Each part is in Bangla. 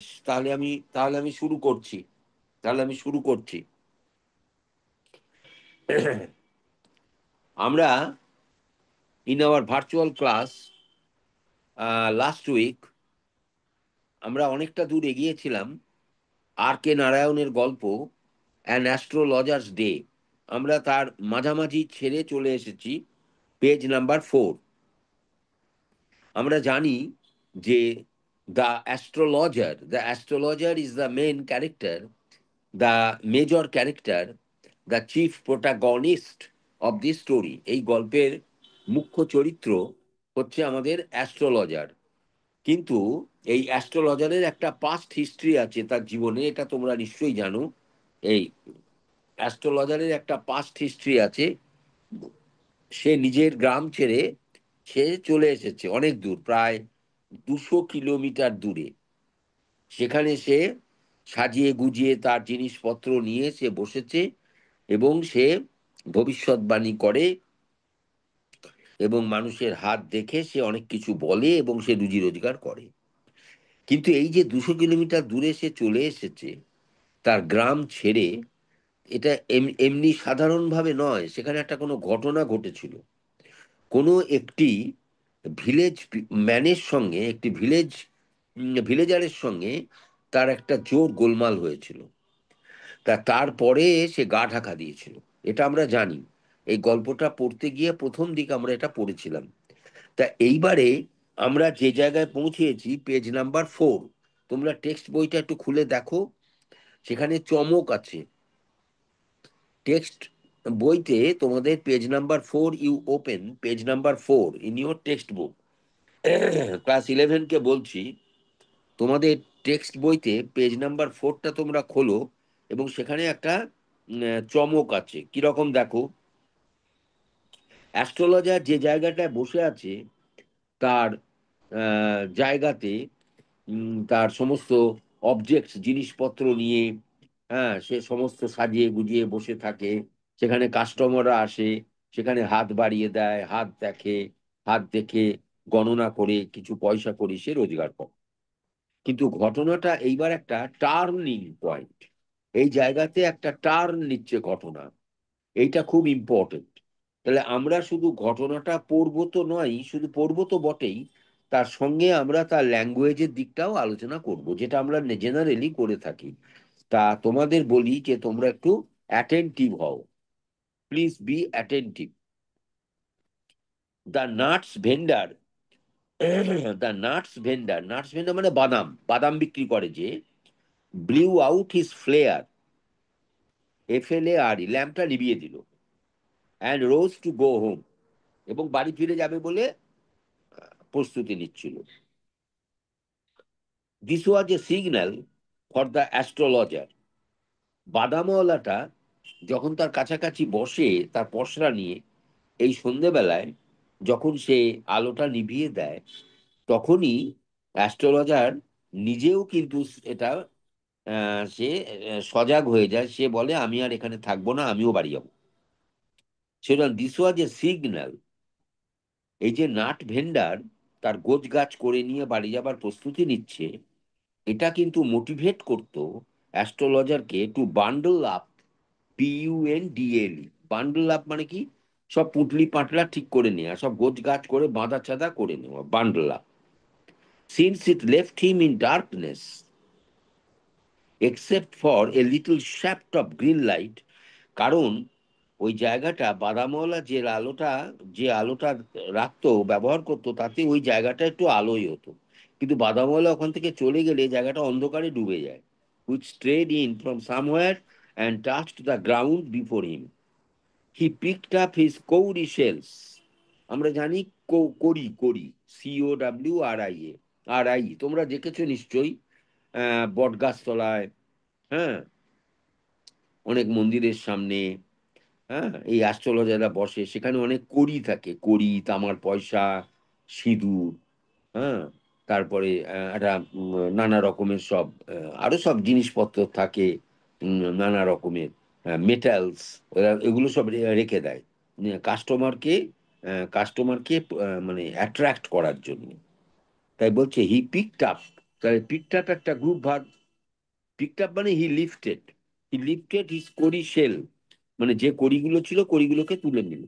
তাহলে আমি শুরু করছি। আমরা in our virtual class last week আমরা অনেকটা দূর এগিয়েছিলাম আর কে নারায়ণের গল্প অ্যান অ্যাস্ট্রোলজার্স ডে। আমরা তার মাঝামাঝি ছেড়ে চলে এসেছি পেজ নাম্বার 4। আমরা জানি যে the astrologer is the main character, the major character, the chief protagonist of the story. এই গল্পের মুখ্য চরিত্র হচ্ছে আমাদের অ্যাস্ট্রোলজার। কিন্তু এই অ্যাস্ট্রোলজারের একটা পাস্ট হিস্ট্রি আছে তার জীবনে, এটা তোমরা নিশ্চয়ই জানো। এই অ্যাস্ট্রোলজারের একটা পাস্ট হিস্ট্রি আছে। সে নিজের গ্রাম ছেড়ে সে চলে এসেছে অনেক দূর, প্রায় 200 কিলোমিটার দূরে। সেখানে সে সাজিয়ে গুজিয়ে তার জিনিসপত্র নিয়ে সে বসেছে এবং সে ভবিষ্যৎবাণী করে এবং মানুষের হাত দেখে সে অনেক কিছু বলে এবং সে রুজি রোজগার করে। কিন্তু এই যে 200 কিলোমিটার দূরে সে চলে এসেছে তার গ্রাম ছেড়ে, এটা এমনি সাধারণভাবে নয়, সেখানে একটা কোনো ঘটনা ঘটেছিল। কোনো একটি ভিলেজ ম্যানের সঙ্গে, একটি ভিলেজারের সঙ্গে তার একটা জোর গোলমাল হয়েছিল। তারপরে সে গা ঢাকা দিয়েছিল। এটা আমরা জানি, এই গল্পটা পড়তে গিয়ে প্রথম দিকে আমরা এটা পড়েছিলাম। তা এইবারে আমরা যে জায়গায় পৌঁছেছি পেজ নাম্বার 4, তোমরা টেক্সট বইটা একটু খুলে দেখো, সেখানে চমক আছে। টেক্সট বইতে তোমাদের page number 4, you open page number 4 in your text book. Class 11কে বলছি, তোমাদের টেক্সট বইতে পেজ নাম্বার 4টা তোমরা খোলো এবং সেখানে একটা চমক আছে। কিরকম দেখো, অ্যাস্ট্রোলজার যে জায়গাটায় বসে আছে তার জায়গাতে তার সমস্ত অবজেক্টস, জিনিসপত্র নিয়ে, হ্যাঁ, সে সমস্ত সাজিয়ে গুজিয়ে বসে থাকে। সেখানে কাস্টমাররা আসে, সেখানে হাত বাড়িয়ে দেয়, হাত দেখে, হাত দেখে গণনা করে কিছু পয়সা করে সে রোজগার করে। কিন্তু ঘটনাটা এইবার একটা টার্নিং পয়েন্ট, এই জায়গাতে একটা টার্ন নিচ্ছে ঘটনা। এইটা খুব ইম্পর্টেন্ট। তাহলে আমরা শুধু ঘটনাটা পড়বো তো নয়, শুধু পড়বো তো বটেই, তার সঙ্গে আমরা তার ল্যাঙ্গুয়েজের দিকটাও আলোচনা করব, যেটা আমরা জেনারেলি করে থাকি। তা তোমাদের বলি যে তোমরা একটু অ্যাটেন্টিভ হও, please be attentive. The nuts vendor nuts vendor মানে বাদাম, বাদাম বিক্রি করে যে, blew out his flare, FLARE, ল্যাম্পটা নিভিয়ে দিল, and rose to go home, এবং বাড়ি ফিরে যাবে বলে প্রস্তুতি নিচ্ছিল। This was a signal for the astrologer. বাদামওয়ালাটা যখন তার কাছাকাছি বসে তার পসরা নিয়ে এই সন্ধেবেলায়, যখন সে আলোটা নিভিয়ে দেয়, তখনই অ্যাস্ট্রোলজার নিজেও কিন্তু এটা সে সজাগ হয়ে যায়। সে বলে, আমি আর এখানে থাকবো না, আমিও বাড়ি যাবো। সেটা দিস ওয়াজ এ সিগন্যাল। এই যে নাট ভেন্ডার তার গোছ গাছ করে নিয়ে বাড়ি যাবার প্রস্তুতি নিচ্ছে, এটা কিন্তু মোটিভেট করতো অ্যাস্ট্রোলজারকে to bundle up, BUNDLE। Bundle up মানে কি? সব পুটলি পাটলা ঠিক করে নেওয়া, সব গোছ গাছ করে বাঁধা চাঁদা করে নেওয়া, bundle up. Since it left him in darkness except for a little shaft of green light. কারণ ওই জায়গাটা, বাদামওয়ালা যে আলোটা রাখতো, ব্যবহার করতো, তাতে ওই জায়গাটা একটু আলোই হতো। কিন্তু বাদামওয়ালা ওখান থেকে চলে গেলে জায়গাটা অন্ধকারে ডুবে যায়। Which strayed in from somewhere and touched the ground before him. He picked up his cowrie shells. আমরা জানি করি করি, COWRIA, তোমরা দেখেছো নিশ্চয়ই বট গাছতলায়, হ্যাঁ, অনেক মন্দিরের সামনে, হ্যাঁ, এই অ্যাস্ট্রোলজাররা বসে, সেখানে অনেক কড়ি থাকে, কড়ি, তামার পয়সা, সিঁদুর, হ্যাঁ, তারপরে একটা নানা রকমের সব আরো সব জিনিসপত্র থাকে, নানা রকমের মেটালস, এগুলো সব রেখে দেয় কাস্টমারকে, কাস্টমারকে মানে অ্যাট্রাক্ট করার জন্য। তাই বলছে হি পিকড আপ তাহলে পিকড আপ একটা গ্রুপ ভার্ব। পিকড আপ মানে হি লিফটেড হিজ কড়ি শেল, মানে যে কড়িগুলো ছিল কড়িগুলোকে তুলে নিল।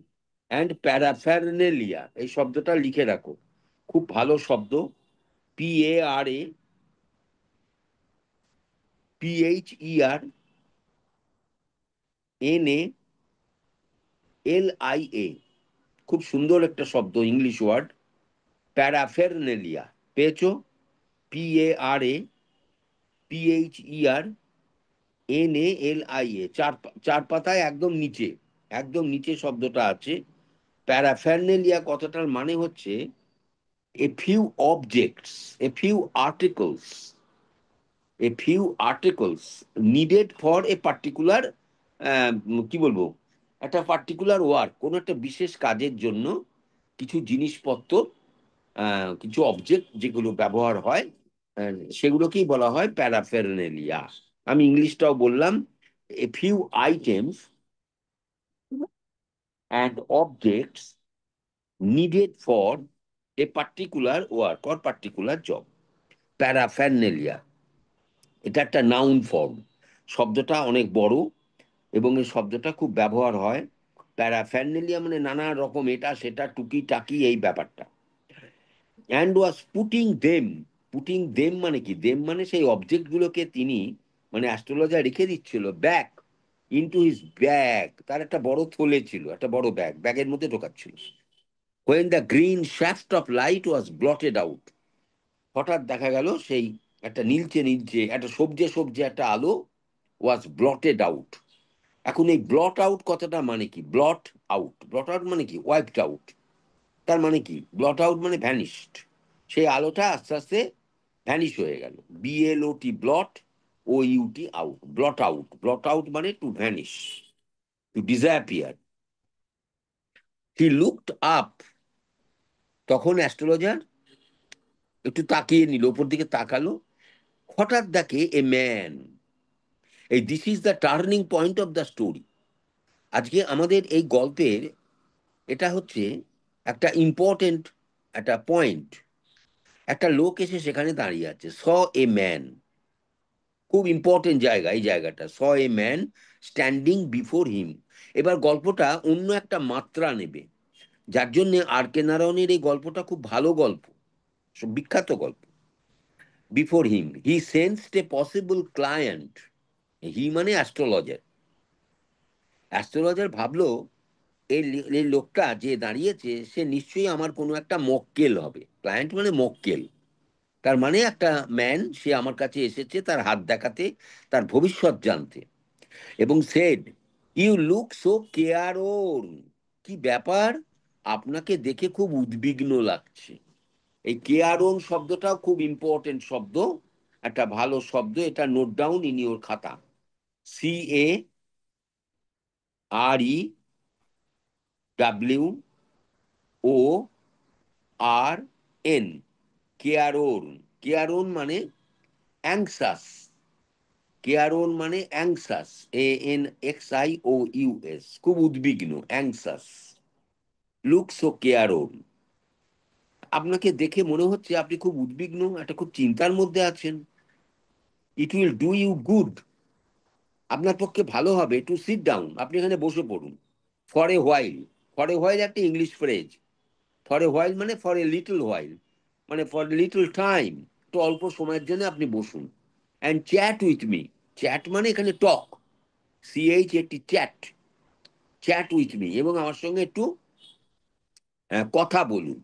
অ্যান্ড প্যারাফেরনেলিয়া, এই শব্দটা লিখে রাখো, খুব ভালো শব্দ। PARAPHERNALIA, খুব সুন্দর একটা শব্দ, ইংলিশ ওয়ার্ড। প্যারাফেরনেলিয়া, পেয়েছো? PARAPHERNALIA, চার পাতায় একদম নিচে, একদম নিচে শব্দটা আছে। প্যারাফেরনেলিয়া কথাটার মানে হচ্ছে a few objects, a few articles, needed for a particular, কি বলবো, একটা পার্টিকুলার ওয়ার্ক, কোনো একটা বিশেষ কাজের জন্য কিছু জিনিসপত্র, কিছু অবজেক্ট যেগুলো ব্যবহার হয়, সেগুলোকেই বলা হয় প্যারাফেরনেলিয়া। আমি ইংলিশটাও বললাম, a few items and objects needed for a particular work or particular job, paraphernalia. এটা একটা নাউন ফর্ম, শব্দটা অনেক বড় এবং এই শব্দটা খুব ব্যবহার হয়। প্যারাফেরনেলিয়া মানে নানা রকম এটা সেটা টুকি টাকি এই ব্যাপারটা। অ্যান্ড ওয়াজ পুটিং দেম মানে কি? দেম মানে সেই অবজেক্ট গুলোকে তিনি, মানে অ্যাস্ট্রোলজার রেখে দিচ্ছিল ব্যাক ইনটু হিজ ব্যাগ, তার একটা বড় থলে ছিল, একটা বড় ব্যাগের মধ্যে ঢোকাচ্ছিল। When the green shaft of light was blotted out, হঠাৎ দেখা গেল সেই একটা নীলচে নীলচে একটা সবজে সবজে একটা আলো ওয়াজ ব্লটেড আউট। এখন এই ব্লট আউট কথাটা মানে কি? ব্লট আউট মানে কি? Wiped out. তার মানে কি? ব্লট আউট মানে ভ্যানিশড, সেই আলোটা আস্তে আস্তে ভ্যানিশ হয়ে গেল। BLOT, blot, OUT, out, blot out. Blot out মানে to vanish, to disappear. He looked up, তখন অ্যাস্ট্রোলজার একটু তাকিয়ে নিল, ওপর দিকে তাকালো, হঠাৎ দেখে এ ম্যান। এই this is the turning point of the story. আজকে আমাদের এই গল্পের এটা হচ্ছে একটা ইম্পর্টেন্ট একটা পয়েন্ট। একটা লোক এসে সেখানে দাঁড়িয়ে আছে, স এ ম্যান, খুব ইম্পর্টেন্ট জায়গা এই জায়গাটা, saw a man standing before him. এবার গল্পটা অন্য একটা মাত্রা নেবে, যার জন্য আর কে নারায়ণের এই গল্পটা খুব ভালো গল্প, বিখ্যাত গল্প। Before him he sensed a possible client. He মানে অ্যাস্ট্রোলজার। অ্যাস্ট্রোলজার ভাবলো এই লোকটা যে দাঁড়িয়েছে সে নিশ্চয়ই আমার কোনো একটা মক্কেল হবে। ক্লায়েন্ট মানে মক্কেল, তার মানে একটা ম্যান, সে আমার কাছে এসেছে তার হাত দেখাতে, তার ভবিষ্যৎ জানতে। এবং সেড, ইউ লুক সো কেয়ারওর, কি ব্যাপার, আপনাকে দেখে খুব উদ্বিগ্ন লাগছে। এই কেয়ারওন শব্দটাও খুব ইম্পর্টেন্ট শব্দ, একটা ভালো শব্দ, এটা নোট ডাউন ইন ইউর খাতা। CAREWORN, কেয়ারওন। কেয়ারওন মানে অ্যাংসাস, কেয়ারওন মানে অ্যাংসাস, ANXIOUS, খুব উদ্বিগ্ন, অ্যাংসাস। লুক সো কেয়ারওন, আপনাকে দেখে মনে হচ্ছে আপনি খুব উদ্বিগ্ন, একটা খুব চিন্তার মধ্যে আছেন। It will do you good, আপনার পক্ষে ভালো হবে টু সিট ডাউন, আপনি এখানে বসে পড়ুন। For a while, for a while একটা English phrase. For a while মানে ফর এ লিটল হোয়াইল, মানে ফর লিটল টাইম, তো অল্প সময়ের জন্য আপনি বসুন। And chat with me, chat মানে এখানে talk, CHAT, chat, chat with me, এবং আমার সঙ্গে একটু কথা বলুন।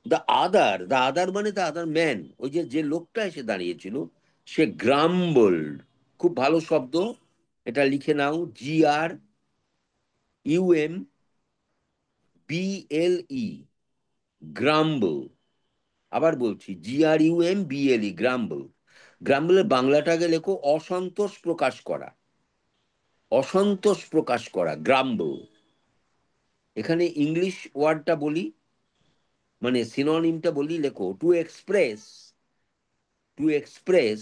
দ্য আদার মানে দ্য আদার ম্যান, ওই যে যে লোকটা এসে দাঁড়িয়েছিল, সে গ্রাম্বলড, খুব ভালো শব্দ, এটা লিখে নাও, GRUMBLE, গ্রাম্বল। আবার বলছি, GRUMBLE, গ্রাম্বল। গ্রাম্বলের বাংলাটাকে লেখো অসন্তোষ প্রকাশ করা, অসন্তোষ প্রকাশ করা, গ্রাম্বল। এখানে ইংলিশ ওয়ার্ডটা বলি, মানে সিনোনিমটা বলি, লেখো to express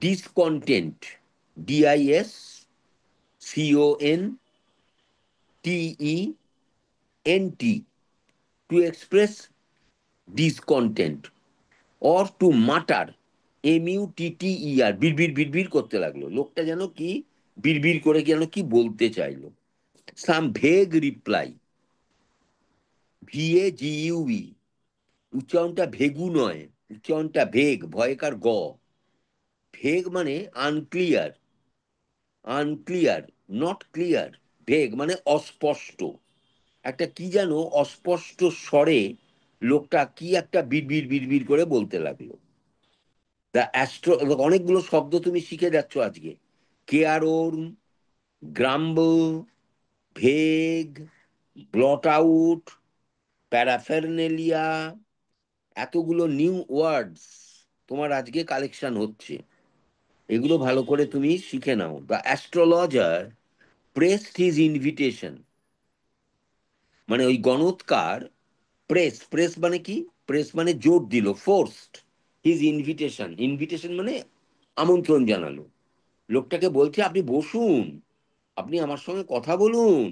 discontent, DISCONTENT, to express discontent, or to mutter, MUTTER, বিড়বিড় বিড়বিড় করতে লাগলো, লোকটা যেন কি বিড়বিড় করে যেন কি বলতে চাইলো। সাম ভেগ রিপ্লাই, VAGUE, উচ্চারণটা ভেগু নয়, উচ্চারণটা ভেগ, ভয়কার গ। ভেগ মানে unclear, unclear, not clear. Vague মানে অস্পষ্ট, একটা কি যেন অস্পষ্ট স্বরে লোকটা কি একটা বিড়বিড় বিড়বিড় করে বলতে লাগলো। দ্য অ্যাস্ট্রো, অনেকগুলো শব্দ তুমি শিখে যাচ্ছ আজকে। কেয়ারোর, গ্রাম্বল, ভেগ, ব্লট আউট, প্যারাফেরনেলিয়া, এতগুলো নিউ ওয়ার্ডস তোমার আজকে কালেকশন হচ্ছে। এগুলো ভালো করে তুমি শিখে নাও। The astrologer pressed his invitation, মানে ওই গণৎকার, প্রেস, প্রেস মানে কি, প্রেস মানে জোর দিল, ফোর্সড হিজ ইনভিটেশন, ইনভিটেশন মানে আমন্ত্রণ জানালো। লোকটাকে বলছে আপনি বসুন, আপনি আমার সঙ্গে কথা বলুন,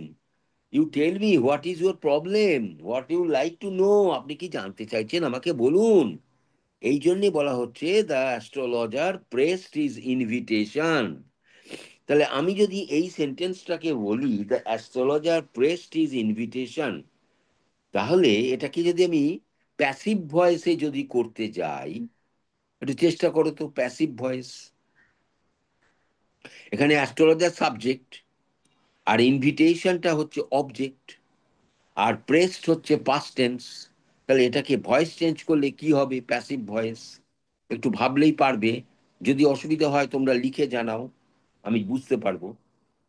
you tell me what is your problem, what you like to know, আপনি কি জানতে চাইছেন আমাকে বলুন। এই জন্যই বলা হচ্ছে the astrologer pressed his invitation. তাহলে আমি যদি এই সেন্টেন্সটাকে বলি the astrologer pressed his invitation, তাহলে এটাকে যদি আমি প্যাসিভ ভয়েসে যদি করতে যাই, একটু চেষ্টা করো তো প্যাসিভ ভয়েস। এখানে অ্যাস্ট্রোলজার সাবজেক্ট, আর ইনভিটেশনটা হচ্ছে অবজেক্ট, আর প্রেসড হচ্ছে পাস্ট টেন্স। তাহলে এটাকে ভয়েস চেঞ্জ করলে কি হবে, প্যাসিভ ভয়েস। একটু ভাবলেই পারবে। যদি অসুবিধা হয় তোমরা লিখে জানাও, আমি বুঝতে পারবো,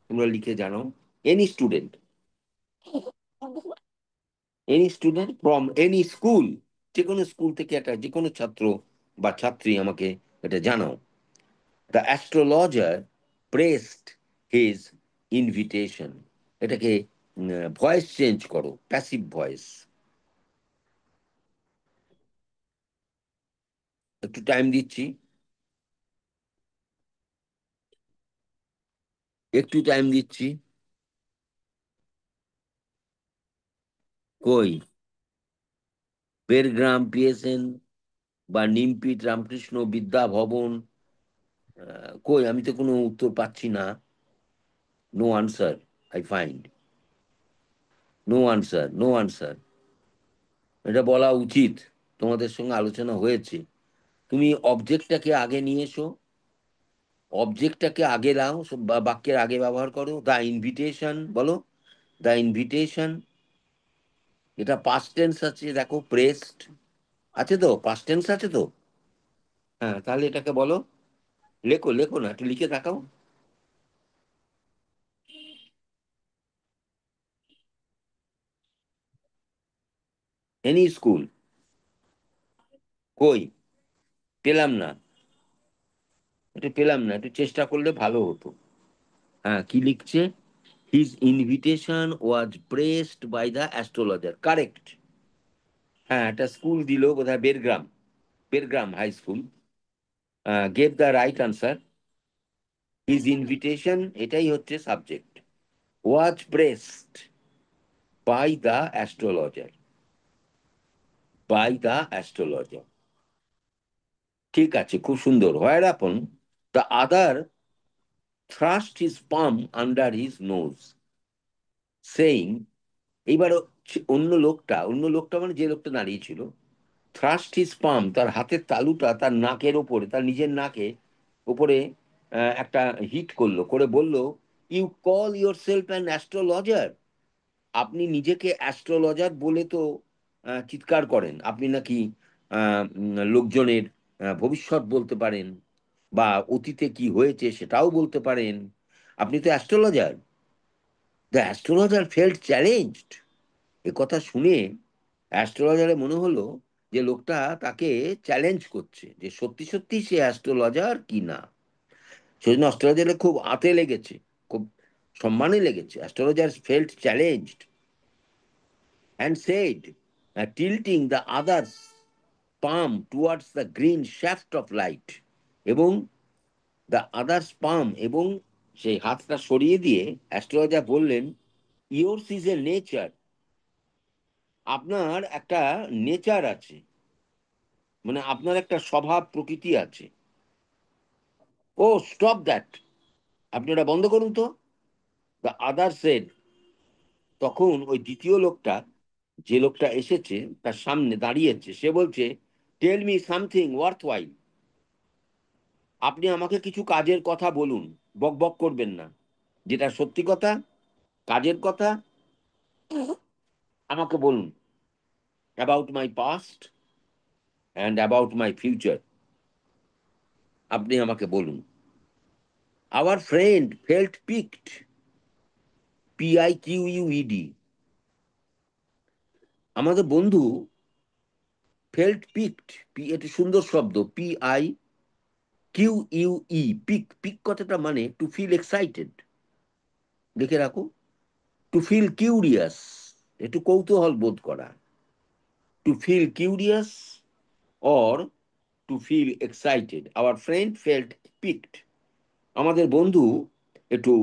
তোমরা লিখে জানাও। Any student, any student from any school, যে কোনো স্কুল থেকে একটা যে কোনো ছাত্র বা ছাত্রী আমাকে এটা জানাও। The astrologer pressed his invitation, এটাকে ভয়েস চেঞ্জ করো, প্যাসিভ ভয়েস। একটু টাইম দিচ্ছি, একটু টাইম দিচ্ছি। কই, বেরগ্রাম PSN বা নিমপিট রামকৃষ্ণ বিদ্যা ভবন, কই, আমি তো কোনো উত্তর পাচ্ছি না। No answer I find, no answer, no answer. এটা বলা উচিত, তোমাদের সঙ্গে আলোচনা হয়েছে। তুমি অবজেক্টটাকে আগে নিয়ে এসো, অবজেক্টটাকে আগে লাও, বাক্যের আগে ব্যবহার করো। দ্য ইনভিটেশন বলো, দ্য ইনভিটেশন, এটা পাস্ট টেন্স আছে, দেখো প্রেসড আছে তো, পাস্ট টেন্স আছে তো। হ্যাঁ, তাহলে এটাকে বলো, লেখো, লেখো না, একটু লিখে দেখাও। এনি স্কুল, কই, পেলাম না, এটা পেলাম না, একটু চেষ্টা করলে ভালো হতো। হ্যাঁ, কি লিখছে, his invitation was pressed by the astrologer, correct. হ্যাঁ, একটা স্কুল দিল বোধহয়, Bergram, Bergram high school, gave the right answer. His invitation এটাই হচ্ছে subject, was pressed by the astrologer, by the astrologer. ঠিক আছে, খুব সুন্দর। Whereupon the other thrust his palm under his nose, saying, এইবার অন্য লোকটা মানে যে লোকটা দাঁড়িয়েছিল, থ্রাস্ট হিজ পাম, তার হাতের তালুটা তার নাকের ওপরে, তার নিজের নাকে ওপরে একটা হিট করলো, করে বলল, you call yourself an astrologer, আপনি নিজেকে অ্যাস্ট্রোলজার বলে তো চিৎকার করেন, আপনি নাকি লোকজনের ভবিষ্যৎ বলতে পারেন, বা অতীতে কি হয়েছে সেটাও বলতে পারেন, আপনি তো astrologer. The astrologer felt challenged, এ কথা শুনে অ্যাস্ট্রোলজারের মনে হলো যে লোকটা তাকে চ্যালেঞ্জ করছে, যে সত্যি সত্যি সে অ্যাস্ট্রোলজার কি না। সেজন্য অ্যাস্ট্রোলজারের খুব আতে লেগেছে, খুব সম্মানে লেগেছে। Astrologer felt challenged and said, tilting the other's palm towards the green shaft of light, এবং দ্য আদার্স পাম, এবং সেই হাতটা সরিয়ে দিয়ে অ্যাস্ট্রোলজার বললেন, ইয়োর্স ইজ এ নেচার, আপনার একটা নেচার আছে, মানে আপনার একটা স্বভাব প্রকৃতি আছে। ও স্টপ দ্যাট, আপনি ওটা বন্ধ করুন তো। দ্য আদার সেড, তখন ওই দ্বিতীয় লোকটা, যে লোকটা এসেছে তার সামনে দাঁড়িয়েছে, সে বলছে, টেল মি সামথিং ওয়ার্থ ওয়াইল, আপনি আমাকে কিছু কাজের কথা বলুন, বক বক করবেন না, যেটা সত্যি কথা, কাজের কথা আমাকে বলুন, about my past and about my future, আপনি আমাকে বলুন। Our friend felt piqued, PIQUED, আমাদের বন্ধু ফেল্ট পিকড, এটি সুন্দর শব্দ, PIQUE, পিক, পিক কথাটা মানে টু ফিল এক্সাইটেড, লিখে রাখো, টু ফিল কিউরিয়াস, একটু কৌতূহল বোধ করা, to feel curious or to feel excited. Our friend felt piqued, আমাদের বন্ধু একটু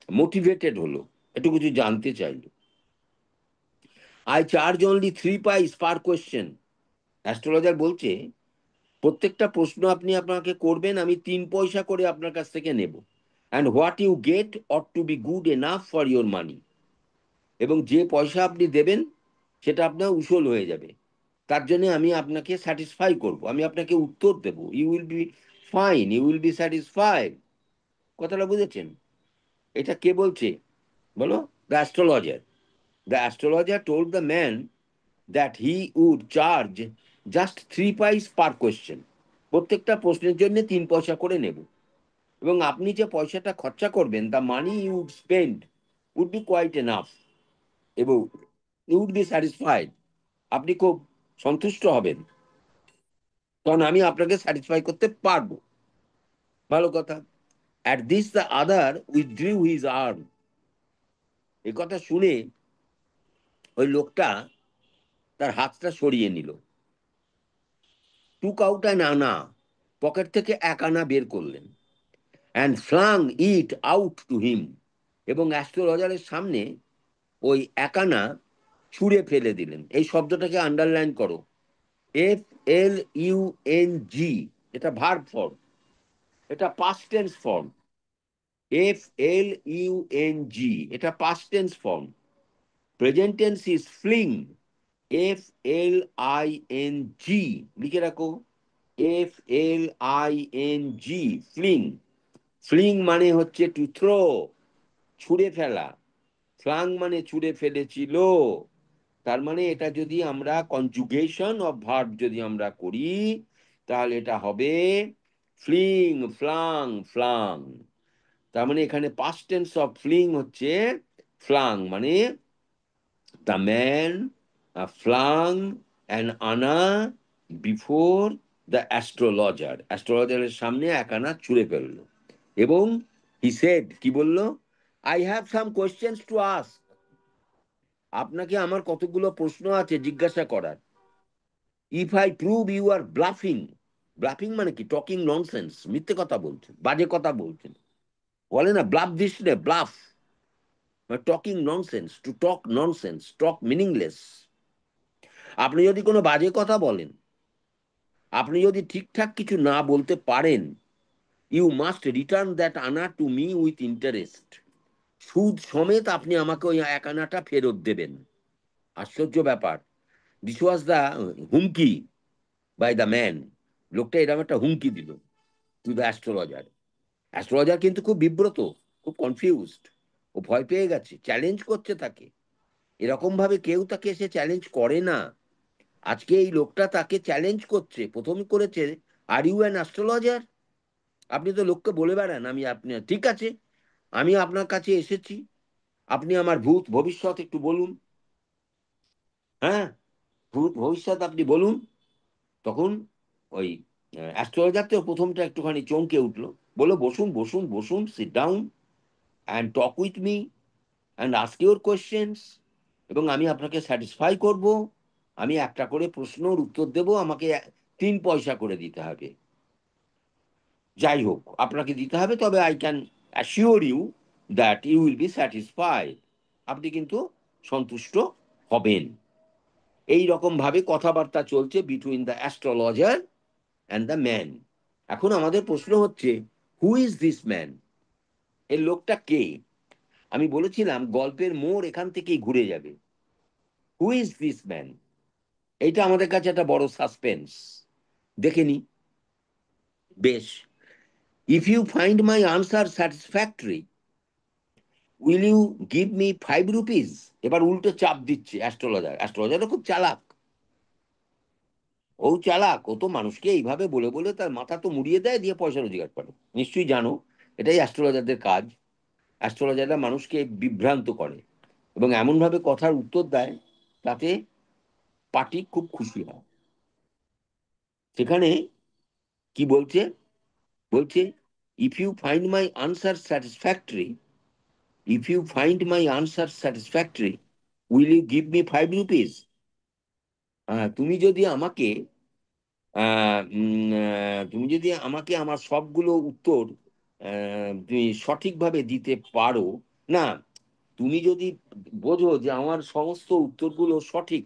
মোটিভেটেড হলো, একটু কিছু জানতে চাইলো। I charge only 3 pies per question, astrologer বলছে প্রত্যেকটা প্রশ্ন আপনি আপনাকে করবেন, আমি 3 পয়সা করে আপনার কাছ থেকে নেব। And what you get ought to be good enough for your money, এবং যে পয়সা আপনি দেবেন সেটা আপনার উসুল হয়ে যাবে, তার জন্য আমি আপনাকে স্যাটিসফাই করব, আমি আপনাকে উত্তর দেব, you will be fine, you will be satisfied. কথাটা বুঝেছেন? এটা কে বলছে বলো? The astrologer. The astrologer told the man that he would charge just 3 pies per question, প্রত্যেকটা প্রশ্নের জন্য 3 পয়সা করে নেব, এবং আপনি যে পয়সাটা খরচা করবেন, the money you would spend would be quite enough, এবং ইউ উড বি স্যাটিসফাইড, আপনি খুব সন্তুষ্ট হবেন, কারণ আমি আপনাকে স্যাটিসফাই করতে পারবো। ভালো কথা। At this the other withdrew his arm, এ কথা শুনে ওই লোকটা তার হাতটা সরিয়ে নিল। Took out an anna, pocket থেকে 1 আনা বের করলেন, and flung it out to him, এবং অ্যাস্ট্রোলজারের সামনে ওই 1 আনা ছুঁড়ে ফেলে দিলেন। এই শব্দটাকে আন্ডারলাইন করো, FLUNG, এটা ভার্ব ফর্ম, এটা পাস্ট টেন্স ফর্ম। FLUNG, এটা past tense form. Present tense is fling, FLING, লিখে রাখো, FLING, ফ্লিং। ফ্লিং মানে হচ্ছে টু থ্রো, ছুঁড়ে ফেলা, ফ্লাং মানে ছুঁড়ে ফেলেছিল। তার মানে এটা যদি আমরা কনজুগেশন অফ ভার্ব যদি আমরা করি, তাহলে এটা হবে ফ্লিং, ফ্লাং, ফ্লাং। তার মানে এখানে পাস্ট টেন্স অফ ফ্লিং হচ্ছে ফ্লাং, মানে দ্য ম্যান ফ্লাং অ্যান আনা বিফোর দ্য অ্যাস্ট্রোলজার, অ্যাস্ট্রোলজারের সামনে 1 আনা ছুঁড়ে ফেললো, এবং হি সেড, কি বলল, I have some questions to ask, আপনাকে আমার কতগুলো প্রশ্ন আছে জিজ্ঞাসা করার। If I prove you are bluffing, bluffing মানে কি, টকিং ননসেন্স, মিথ্যে কথা বলছেন, বাজে কথা বলছেন, বলে না ব্লাফ দিস নে, bluff talking nonsense, to talk nonsense, talk meaningless. আপনি যদি কোনো বাজে কথা বলেন, আপনি যদি ঠিকঠাক কিছু না বলতে পারেন, ইউ মাস্ট রিটার্ন দ্যাট আনা টু মি উইথ ইন্টারেস্ট, সুদ সমেত আপনি আমাকে ওই 1 আনাটা ফেরত দেবেন। আশ্চর্য ব্যাপার। দিস ওয়াজ দ্য হুমকি বাই দ্য ম্যান, লোকটা এরকম একটা হুমকি দিল টু দ্য অ্যাস্ট্রোলজার। অ্যাস্ট্রোলজার কিন্তু খুব বিব্রত, খুব কনফিউজড, ও ভয় পেয়ে গেছে, চ্যালেঞ্জ করছে তাকে, এরকম ভাবে কেউ তাকে এসে চ্যালেঞ্জ করে না। আজকে এই লোকটা তাকে চ্যালেঞ্জ করছে, প্রথম করেছে, আর ইউ অ্যান অ্যাস্ট্রোলজার, আপনি তো লোককে বলে বেড়ান আমি আপনি, ঠিক আছে আমি আপনার কাছে এসেছি, আপনি আমার ভূত ভবিষ্যৎ একটু বলুন, হ্যাঁ ভূত ভবিষ্যৎ আপনি বলুন। তখন ওই অ্যাস্ট্রোলজার তো প্রথমটা একটুখানি চমকে উঠলো, বললো বসুন বসুন বসুন, sit down and talk with me and ask your questions, এবং আমি আপনাকে স্যাটিসফাই করব, আমি একটা করে প্রশ্নর উত্তর দেব, আমাকে 3 পয়সা করে দিতে হবে, যাই হোক আপনাকে দিতে হবে, তবে I can assure you that you will be satisfied, আপনি কিন্তু সন্তুষ্ট হবেন। এই রকম ভাবে কথাবার্তা চলছে between the astrologer and the man. এখন আমাদের প্রশ্ন হচ্ছে, হু ইজ দিস ম্যান? এই লোকটা কে? আমি বলেছিলাম গল্পের মোড় এখান থেকেই ঘুরে যাবে। Who is this man? এটা আমাদের কাছে একটা বড় সাসপেন্স। দেখে নি। বেশ। If you find my answer satisfactory will you give me 5 rupees? এবার উল্টো চাপ দিচ্ছে অ্যাস্ট্রোলজার। অ্যাস্ট্রোলজারও খুব চালাক। ও চালাক, ও তো মানুষকে এইভাবে বলে বলে তার মাথা তো মুড়িয়ে দেয়, দিয়ে পয়সা রোজগার করে। নিশ্চয়ই জানো, এটাই অ্যাস্ট্রোলজারদের কাজ। অ্যাস্ট্রোলজাররা মানুষকে বিভ্রান্ত করে এবং এমনভাবে কথার উত্তর দেয় তাতে পার্টি খুব খুশি হয়। সেখানে কি বলছে? বলছে, if you find my answer satisfactory, if you find my answer satisfactory will you give me 5 rupees? তুমি যদি আমাকে তুমি যদি আমাকে আমার সবগুলো উত্তর তুমি সঠিকভাবে দিতে পারো, না, তুমি যদি বোঝো যে আমার সমস্ত উত্তরগুলো সঠিক,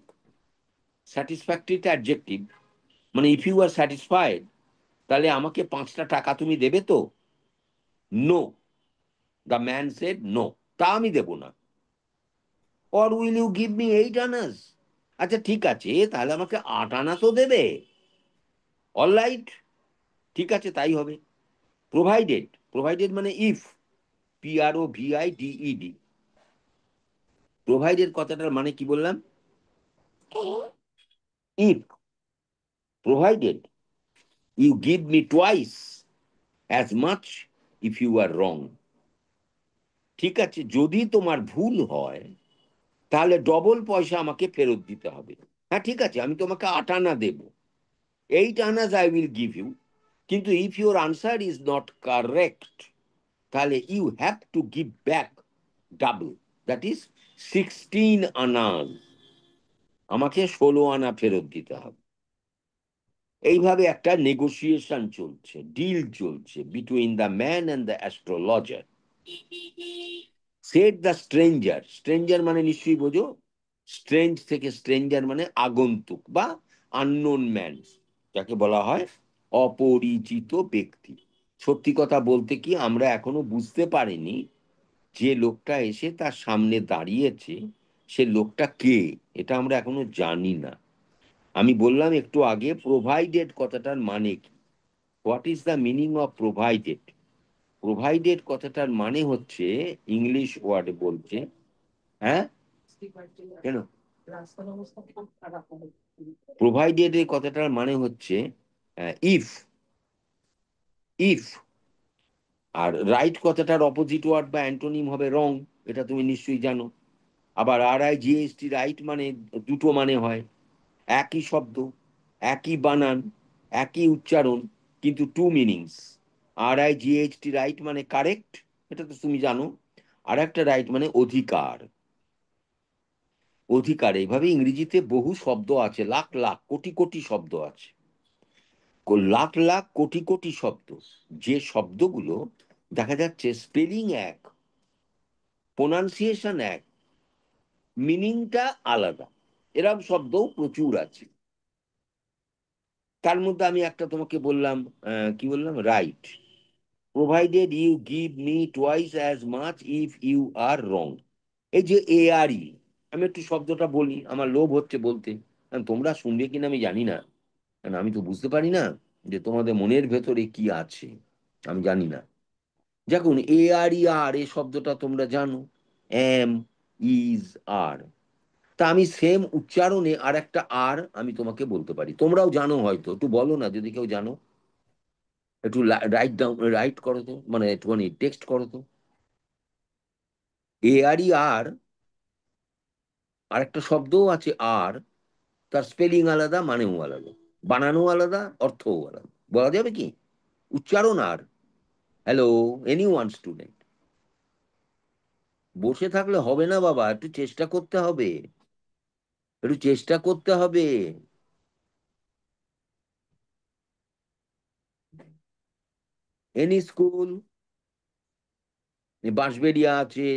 স্যাটিসফ্যাক্টরিটা অ্যাডজেক্টিভ, মানে ইফ ইউ আর স্যাটিসফাইড, তাহলে আমাকে 5টা টাকা তুমি দেবে তো? No, the man said no. তা আমি দেব না। Or will you give me 8 annas? আচ্ছা ঠিক আছে, তাহলে আমাকে 8 আনা তো দেবে। অল রাইট, ঠিক আছে, তাই হবে। প্রোভাইডেড, প্রোভাইডেড মানে ইফ, PROVIDED। প্রোভাইডেড কথাটার মানে কি বললাম? If, provided you give me twice as much if you are wrong. ঠিক আছে, যদি তোমার ভুল হয় তাহলে ডবল পয়সা আমাকে ফেরত দিতে হবে। হ্যাঁ ঠিক আছে, আমি তোমাকে 8 আনা দেব, 8 annas I will give you, কিন্তু if your answer is not correct তাহলে you have to give back double, that is 16 annas. আমাকে 16 আনা ফেরত দিতে হবে। এইভাবে একটা নেগোসিয়েশন চলছে, ডিল চলছে between the man and the astrologer. Said the stranger, stranger মানে নিশ্চয়ই বোঝো, স্ট্রেঞ্জ থেকে স্ট্রেঞ্জার মানে আগন্তুক বা আননোন ম্যান, যাকে বলা হয় অপরিচিত ব্যক্তি। সত্যি কথা বলতে কি, আমরা এখনো বুঝতে পারিনি যে লোকটা এসে তার সামনে দাঁড়িয়েছে সে লোকটা কে, এটা আমরা এখনো জানি না। আমি বললাম একটু আগে প্রোভাইডেড কথাটার মানে কি। What is the meaning of provided? Provided কথাটার মানে হচ্ছে, ইংলিশ ওয়ার্ড বলছে, হ্যাঁ কেন, প্রোভাইডেড এর কথাটার মানে হচ্ছে ইফ, ইফ। আর রাইট কথাটার অপোজিট ওয়ার্ড বা অ্যান্টোনিম হবে রং, এটা তুমি নিশ্চয়ই জানো। আবার RIGHT রাইট মানে দুটো মানে হয়, একই শব্দ, একই বানান, একই উচ্চারণ, কিন্তু টু মিনিংস। RIGHT রাইট মানে কারেক্ট, এটা তো তুমি জানো। আর একটা রাইট মানে অধিকার। অধিকার, এইভাবে ইংরেজিতে বহু শব্দ আছে, লাখ লাখ কোটি কোটি শব্দ আছে, লাখ লাখ কোটি কোটি শব্দ। যে শব্দগুলো দেখা যাচ্ছে স্পেলিং এক, প্রোনাউন্সিয়েশন এক, মিনিংটা আলাদা, এরকম শব্দও প্রচুর আছে। তার মধ্যে আমি একটা তোমাকে বললাম, কি বললাম, right. Provided you give me twice as much if you are wrong. এই যে ARE, আমি একটু শব্দটা বলি, আমার লোভ হচ্ছে বলতে, কারণ তোমরা শুনবে কিনা আমি জানি না, কারণ আমি তো বুঝতে পারি না যে তোমাদের মনের ভেতরে কি আছে, আমি জানি না। দেখুন, ARER এই শব্দটা তোমরা জানো, এম, ইজ, আর। তা আমি সেম উচ্চারণে আর একটা আর আমি তোমাকে বলতে পারি, তোমরাও জানো হয়তো, একটু বলো না যদি কেউ জানো। একটু রাইট ডাউন, রাইট করো তো, মানে একটুখানি টেক্সট করো তো। ARER, আর একটা শব্দও আছে আর, তার স্পেলিং আলাদা, মানেও আলাদা, বানানো আলাদা, অর্থও আলাদা। বলা যাবে কি? উচ্চারণ are. Hello, any one student? বসে থাকলে হবে না বাবা, একটু চেষ্টা করতে হবে, একটু চেষ্টা করতে হবে। এনি স্কুল, বাঁশবেড়িয়া আছে,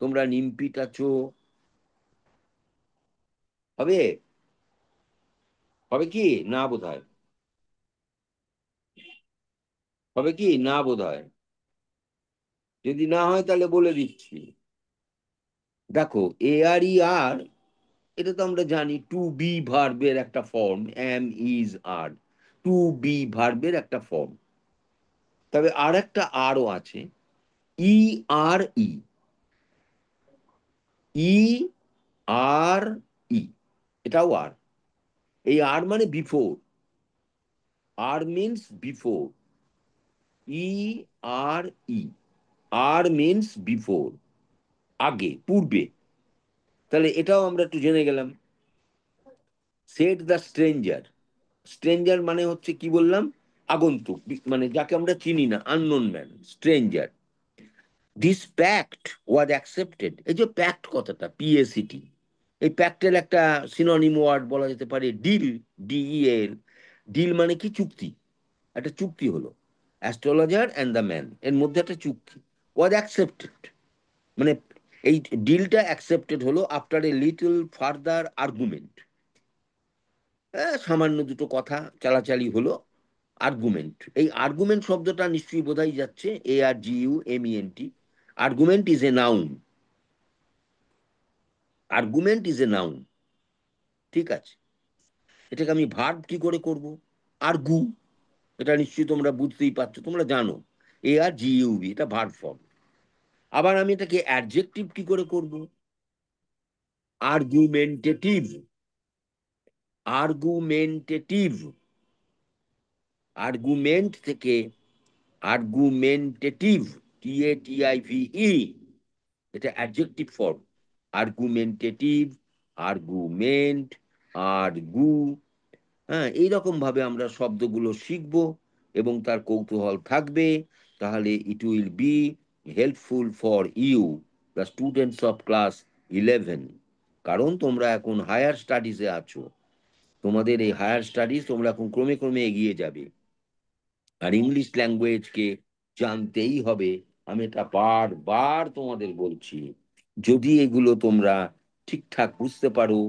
তোমরা নিমপিট আছো, হবে? হবে কি না বোধ হয়? হবে কি না বোধ হয়? যদি না হয় তাহলে বলে দিচ্ছি। দেখো, এ আর ই আর, এটা তো আমরা জানি টু বি ভার্বের একটা form, am is are, to be ভার্বের একটা ফর্ম। তবে আর একটা আরও আছে, ই আর ই, ই আর ই, এটাও আর। এই আর মানে বিফোর, আর মিনস বিফোর, ই আর ই, আর মিনস বিফোর, আগে, পূর্বে। তাহলে এটাও আমরা একটু জেনে গেলাম। সেড দ্য স্ট্রেঞ্জার, স্ট্রেঞ্জার মানে হচ্ছে কি বললাম, আগন্তুক, মানে যাকে আমরা চিনি না, unknown man, stranger. This pact was accepted, এই যে প্যাক্ট কথাটা, পিএসিটি, এই প্যাক্টের একটা সিনোনিম ওয়ার্ড বলা যেতে পারে ডিল, ডিইএল। ডিল মানে কি? চুক্তি। একটা চুক্তি হলো, অ্যাস্ট্রোলজার অ্যান্ড দ্য ম্যান এর মধ্যে একটা চুক্তি, ওয়াজ অ্যাকসেপ্টেড, মানে এই ডিলটা অ্যাকসেপ্টেড হলো after a little further argument. সামান্য দুটো কথা চালাচালি হলো, আর্গুমেন্ট। এই আর্গুমেন্ট শব্দটা নিশ্চয়ই বোঝাই যাচ্ছে, ARGUMENT। Argument is a noun, argument is a noun, ঠিক আছে? এটাকে আমি ভার্ব কি করে করব? আর্গু, এটা নিশ্চয়ই তোমরা বুঝতেই পারছো, তোমরা জানো, ARGUB, এটা ভার্ব ফর্ম। আবার আমি এটাকে অ্যাডজেক্টিভ কি করে করব? আর্গুমেন্টেটিভ, আর্গুমেন্টেটিভ, আর্গুমেন্ট থেকে আর্গুমেন্টেটিভ, TATIVE, এটা adjective form. Argumentative, argument, argue, হ্যাঁ, এইরকম ভাবে আমরা শব্দগুলো শিখব এবং তার কৌতূহল থাকবে। তাহলে it will be helpful for you, the students of class 11। কারণ তোমরা এখন হায়ার স্টাডিজে আছো, তোমাদের এই হায়ার স্টাডিজ তোমরা এখন ক্রমে ক্রমে এগিয়ে যাবে, আর ইংলিশ ল্যাঙ্গুয়েজকে জানতেই হবে। আমি এটা বারবার তোমাদের বলছি। যদি এগুলো তোমরা ঠিকঠাক বুঝতে পারো,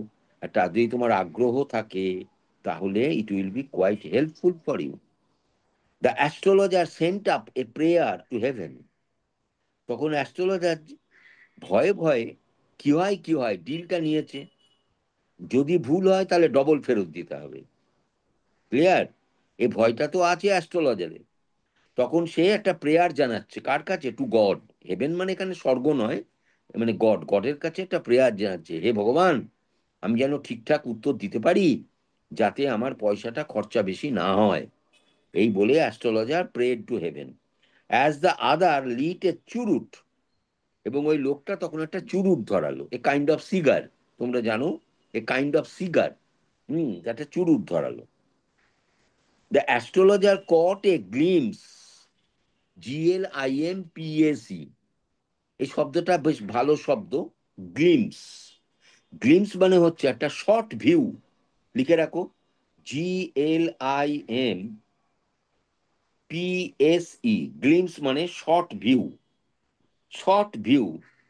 একটা যদি তোমার আগ্রহ থাকে, তাহলে it will be quite helpful for you. The astrologer sent up a prayer to heaven, তখন অ্যাস্ট্রোলজার ভয়ে ভয়ে, কি হয় ডিলটা নিয়েছে, যদি ভুল হয় তাহলে ডবল ফেরত দিতে হবে। ক্লিয়ার? এই ভয়টা তো আছে অ্যাস্ট্রোলজারের। তখন সে একটা প্রেয়ার জানাচ্ছে, কার কাছে? Two god. হেভেন মানে এখানে স্বর্গ নয়, মানে গড, গডের কাছে একটা প্রেয়ার জানাচ্ছে, হে ভগবান, আমি যেন ঠিকঠাক উত্তর দিতে পারি, যাতে আমার পয়সাটা খরচা বেশি না হয়। এই বলে astrologer prayed to heaven as the other lit a cheroot, এবং ওই লোকটা তখন একটা চুরুট ধরালো, এ কাইন্ড অফ সিগার, তোমরা জানো, এ কাইন্ড অফ সিগার, একটা চুরুট ধরালো। The astrologer caught a glimpse, GLIMPAC, এই শব্দটা বেশ ভালো শব্দ, গ্লিমস। গ্লিমস মানে হচ্ছে একটা শর্ট ভিউ, লিখে রাখো, GLIMPSE, গ্লিমস মানে শর্ট ভিউ। শর্ট ভিউ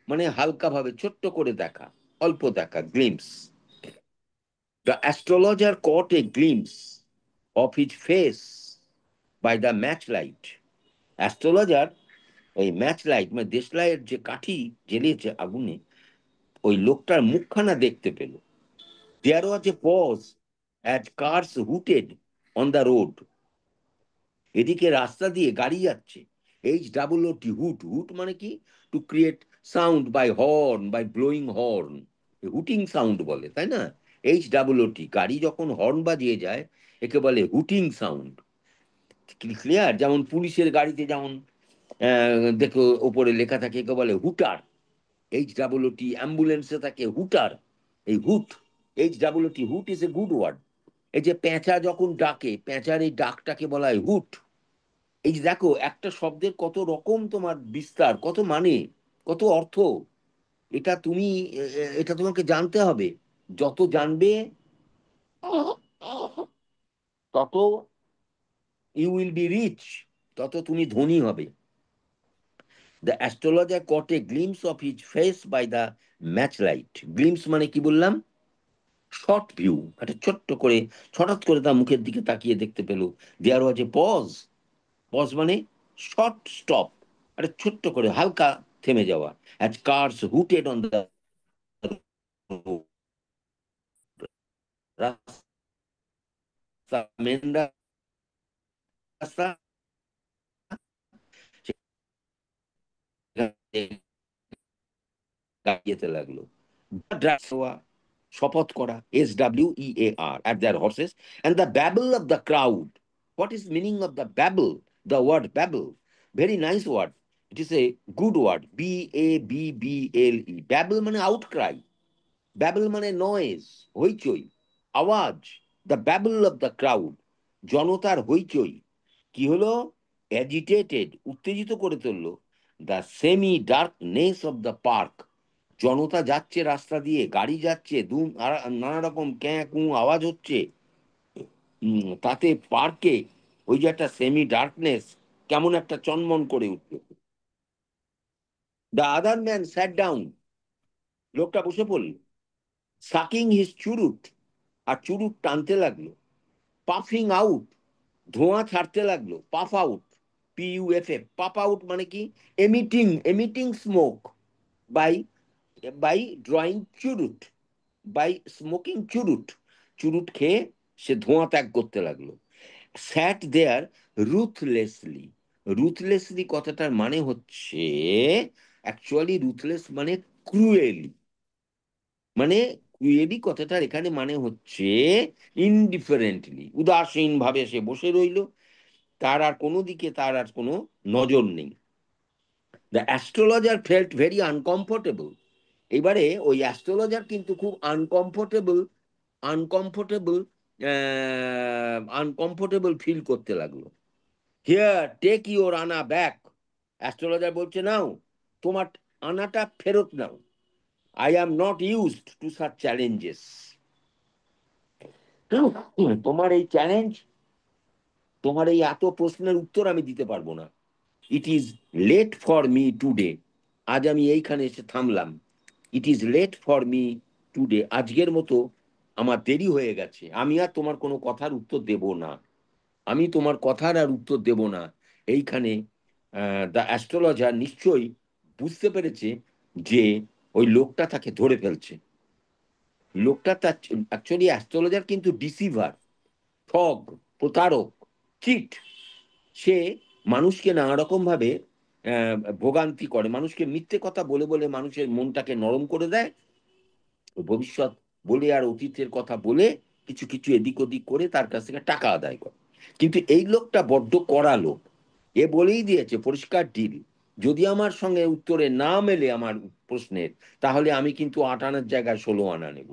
মানে হালকা ভাবে ছোট্ট করে দেখা, অল্প দেখা, glimpse. The astrologer caught a glimpse of his face by the match light, astrologer ওই ম্যাচ লাইট মানে দেশলাইয়ের যে কাঠি জ্বেলেছে আগুনে, ওই লোকটার মুখখানা দেখতে পেল। There was a pause at cars hooted on the road, এদিকে রাস্তা দিয়ে গাড়ি যাচ্ছে, HOOT, হুট, হুট মানে কি? To create sound by horn, by blowing horn, hooting sound বলে, তাই না? HOOT, গাড়ি যখন হর্ন বাজিয়ে যায় একে বলে হুটিং সাউন্ড। ক্লিয়ার? যেমন পুলিশের গাড়িতে যেমন দেখো ওপরে লেখা থাকে, একে বলে হুটার, HOOT। অ্যাম্বুলেন্সে থাকে হুটার, এই হুট, HOOT, হুট ইজ এ গুড ওয়ার্ড। এই যে পেঁচা যখন ডাকে, পেঁচার এই ডাকটাকে বলা হয় হুট। এই যে দেখো, একটা শব্দের কত রকম তোমার বিস্তার, কত মানে, কত অর্থ, এটা তুমি এটা তোমাকে জানতে হবে। যত জানবে তত ইউ উইল বি রিচ, তত তুমি ধনী হবে। The astrologer caught a glimpse of his face by the match light, glimpse মানে কি বললাম? শর্ট ভিউ, একটা ছোট্ট করে হঠাৎ করে তার মুখের দিকে তাকিয়ে দেখতে পেল, there was a pause. Pause মানে শর্ট স্টপ, একটা ছোট্ট করে হালকা থেমে যাওয়া। As curse hooted on the রাস্তা, মেন রাস্তা, যেতে লাগলো। শপথ করা, SWEAR, at their horses, and the babble of the crowd. What is meaning of the babble? The word babble, very nice word. It is a good word, BABBLE. Babble মানে outcry, babble মানে নয়েজ, হইচই, আওয়াজ। The babble of the crowd, জনতার হইচই। কি হলো? অ্যাজিটেটেড, উত্তেজিত করে তুললো। The semi darkness of the park, জনতা যাচ্ছে রাস্তা দিয়ে, গাড়ি যাচ্ছে, নানা রকম ক্যাঁ কু আওয়াজ হচ্ছে। তাতে পার্কে ওই যে একটা সেমি ডার্কনেস, কেমন একটা চনমন করে উঠল। The other man sat down, লোকটা বসে পড়ল। সাকিং হিজ চুরুট, আর চুরুট টানতে লাগলো। পাফিং আউট, ধোঁয়া ছাড়তে লাগলো। Puff out, PUFF, puff out মানে কি? Emitting smoke by by drawing চুরুট, বাই স্মোকিং চুরুট। চুরুট খেয়ে সে ধোঁয়া ত্যাগ করতে লাগলো। স্যাট দেয়ার রুথলেসলি, রুথলেসলি কথাটার মানে হচ্ছে, অ্যাকচুয়ালি রুথলেস মানে ক্রুয়েলি, মানে ক্রুয়েলি কথাটার এখানে মানে হচ্ছে ইনডিফারেন্টলি, উদাসীন ভাবে সে বসে রইল। তার আর কোনো দিকে তার আর কোনো নজর নেই। The astrologer felt very uncomfortable. এবারে ওই অ্যাস্ট্রোলজার কিন্তু খুব আনকমফোর্টেবল আনকমফোর্টেবল ফিল করতে লাগলো। Here take your anna back, astrologer বলছে, নাও তোমার আনাটা ফেরত নাও। I am not used to such challenges. তোমার এই চ্যালেঞ্জ, তোমার এই এত প্রশ্নের উত্তর আমি দিতে পারবো না। It is late for me today, আজ আমি এইখানে এসে থামলাম। It is late for me today, আজকের মতো আমার দেরি হয়ে গেছে, আমি আর তোমার কোনো কথার উত্তর দেব না। আমি তোমার কথার আর উত্তর দেব না। এইখানে দ্য অ্যাস্ট্রোলজার নিশ্চয়ই বুঝতে পেরেছে যে ওই লোকটা তাকে ধরে ফেলছে। লোকটা তার, অ্যাকচুয়ালি অ্যাস্ট্রোলজার কিন্তু ডিসিভার, ঠগ, প্রতারক, চিট। সে মানুষকে নানা রকম ভাবে ভোগান্তি করে, মানুষকে মিথ্যে কথা বলে বলে মানুষের মনটাকে নরম করে দেয়। ভবিষ্যৎ বলে আর অতীতের কথা বলে কিছু কিছু এদিক ওদিক করে তার কাছ থেকে টাকা আদায় করে। কিন্তু এই লোকটা বড্ড কড়া লোক। এ বলেই দিয়েছে পরিষ্কার ডিল, যদি আমার সঙ্গে উত্তরে না মেলে আমার প্রশ্নের, তাহলে আমি কিন্তু 8 আনার জায়গায় 16 আনা নেব।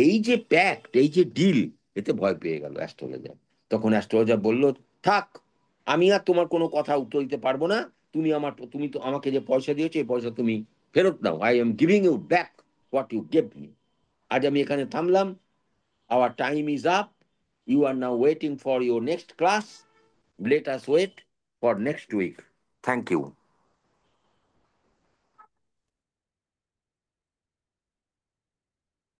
এই যে প্যাক্ট, এই যে ডিল, এতে ভয় পেয়ে গেল অ্যাস্ট্রোলজার। তখন অ্যাস্ট্রোলজার বলল, থাক, আমি আর তোমার কোনো কথা উত্তর দিতে পারবো না। তুমি তো আমাকে যে পয়সা দিয়েছো, এই পয়সা তুমি ফেরত নাও। I am giving you back what you gave me. আজ আমি এখানে থামলাম। Our time is up. You are now waiting for your next class. Let us wait for next week. Thank you.